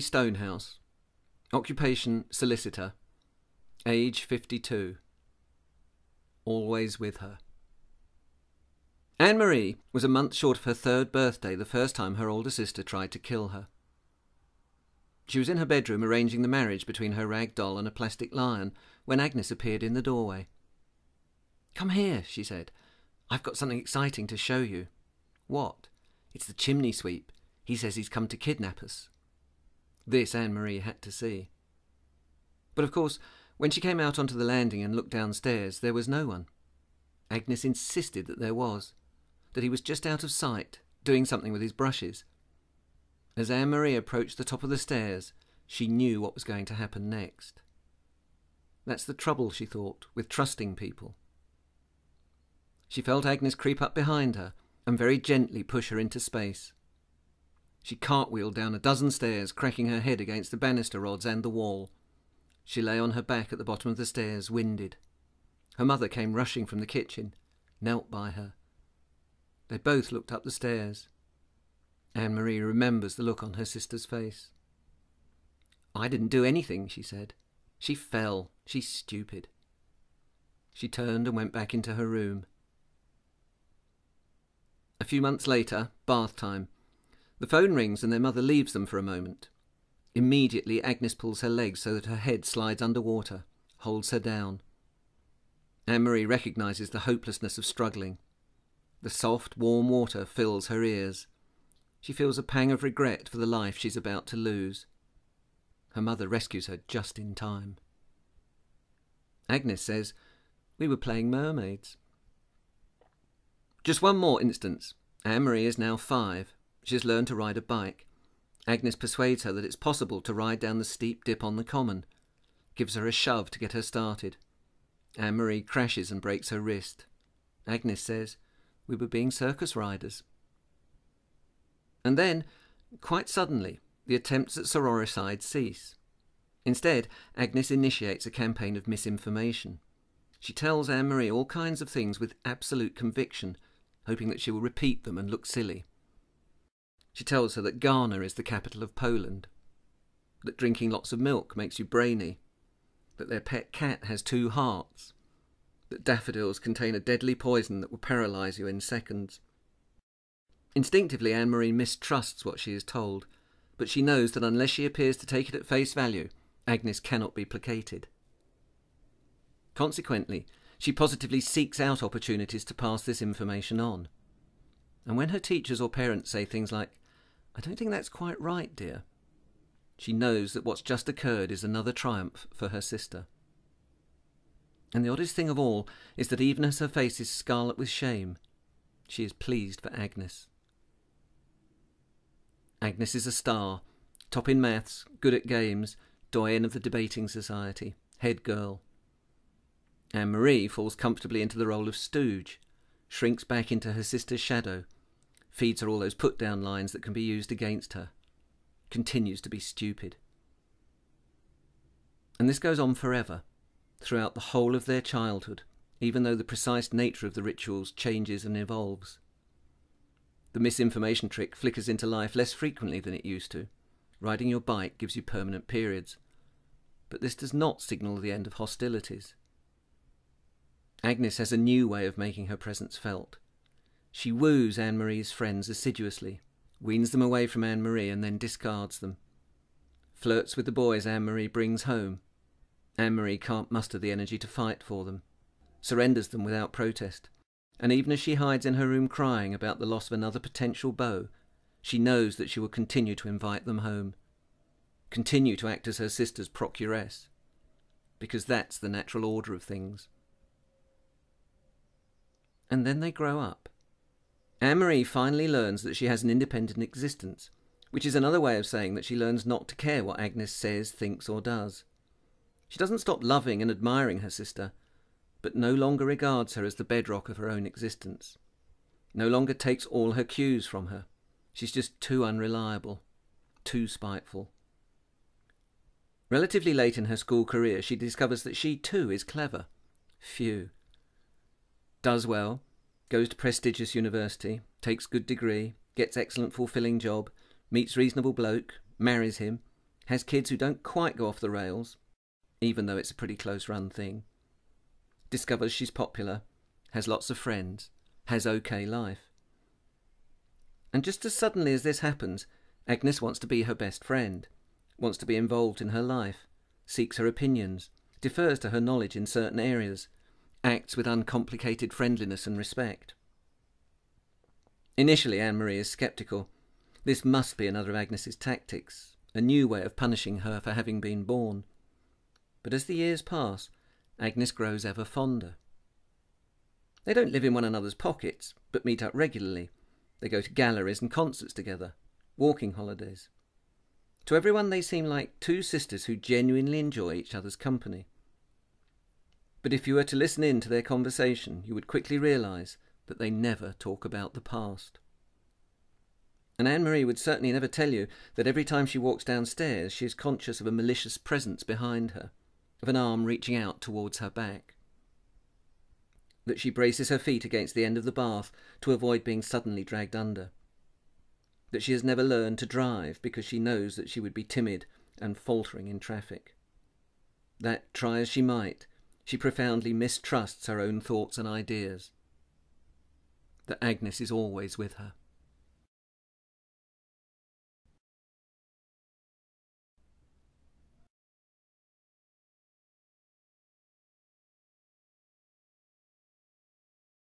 Stonehouse. Occupation solicitor. Age 52. Always with her. Anne-Marie was a month short of her 3rd birthday the first time her older sister tried to kill her. She was in her bedroom arranging the marriage between her rag doll and a plastic lion when Agnes appeared in the doorway. "Come here," she said. "I've got something exciting to show you." "What?" "It's the chimney sweep. He says he's come to kidnap us." This Anne-Marie had to see. But of course, when she came out onto the landing and looked downstairs, there was no one. Agnes insisted that there was, that he was just out of sight, doing something with his brushes. As Anne-Marie approached the top of the stairs, she knew what was going to happen next. That's the trouble, she thought, with trusting people. She felt Agnes creep up behind her and very gently push her into space. She cartwheeled down a dozen stairs, cracking her head against the banister rods and the wall. She lay on her back at the bottom of the stairs, winded. Her mother came rushing from the kitchen, knelt by her. They both looked up the stairs. Anne-Marie remembers the look on her sister's face. "I didn't do anything," she said. "She fell. She's stupid." She turned and went back into her room. A few months later, bath time. The phone rings and their mother leaves them for a moment. Immediately, Agnes pulls her legs so that her head slides underwater, holds her down. Anne-Marie recognises the hopelessness of struggling. The soft, warm water fills her ears. She feels a pang of regret for the life she's about to lose. Her mother rescues her just in time. Agnes says, "We were playing mermaids." Just one more instance. Anne-Marie is now 5. She has learned to ride a bike. Agnes persuades her that it's possible to ride down the steep dip on the common, gives her a shove to get her started. Anne-Marie crashes and breaks her wrist. Agnes says, "We were being circus riders." And then, quite suddenly, the attempts at sororicide cease. Instead, Agnes initiates a campaign of misinformation. She tells Anne-Marie all kinds of things with absolute conviction, hoping that she will repeat them and look silly. She tells her that Ghana is the capital of Poland, that drinking lots of milk makes you brainy, that their pet cat has 2 hearts, that daffodils contain a deadly poison that will paralyse you in seconds. Instinctively, Anne-Marie mistrusts what she is told, but she knows that unless she appears to take it at face value, Agnes cannot be placated. Consequently, she positively seeks out opportunities to pass this information on. And when her teachers or parents say things like, "I don't think that's quite right, dear," she knows that what's just occurred is another triumph for her sister. And the oddest thing of all is that even as her face is scarlet with shame, she is pleased for Agnes. Agnes is a star, top in maths, good at games, doyen of the debating society, head girl. Anne-Marie falls comfortably into the role of stooge, shrinks back into her sister's shadow, feeds her all those put-down lines that can be used against her, continues to be stupid. And this goes on forever, throughout the whole of their childhood, even though the precise nature of the rituals changes and evolves. The misinformation trick flickers into life less frequently than it used to. Riding your bike gives you permanent periods. But this does not signal the end of hostilities. Agnes has a new way of making her presence felt. She woos Anne-Marie's friends assiduously, weans them away from Anne-Marie and then discards them. Flirts with the boys Anne-Marie brings home. Anne-Marie can't muster the energy to fight for them. Surrenders them without protest. And even as she hides in her room crying about the loss of another potential beau, she knows that she will continue to invite them home. Continue to act as her sister's procuress. Because that's the natural order of things. And then they grow up. Anne-Marie finally learns that she has an independent existence, which is another way of saying that she learns not to care what Agnes says, thinks or does. She doesn't stop loving and admiring her sister, but no longer regards her as the bedrock of her own existence. No longer takes all her cues from her. She's just too unreliable, too spiteful. Relatively late in her school career, she discovers that she too is clever. Phew. Does well, goes to prestigious university, takes good degree, gets excellent fulfilling job, meets reasonable bloke, marries him, has kids who don't quite go off the rails, even though it's a pretty close-run thing, discovers she's popular, has lots of friends, has okay life. And just as suddenly as this happens, Agnes wants to be her best friend, wants to be involved in her life, seeks her opinions, defers to her knowledge in certain areas, acts with uncomplicated friendliness and respect. Initially, Anne-Marie is sceptical. This must be another of Agnes's tactics, a new way of punishing her for having been born. But as the years pass, Agnes grows ever fonder. They don't live in one another's pockets, but meet up regularly. They go to galleries and concerts together, walking holidays. To everyone they seem like two sisters who genuinely enjoy each other's company. But if you were to listen in to their conversation, you would quickly realise that they never talk about the past. And Anne-Marie would certainly never tell you that every time she walks downstairs she is conscious of a malicious presence behind her, of an arm reaching out towards her back. That she braces her feet against the end of the bath to avoid being suddenly dragged under. That she has never learned to drive because she knows that she would be timid and faltering in traffic. That, try as she might, she profoundly mistrusts her own thoughts and ideas. That Agnes is always with her.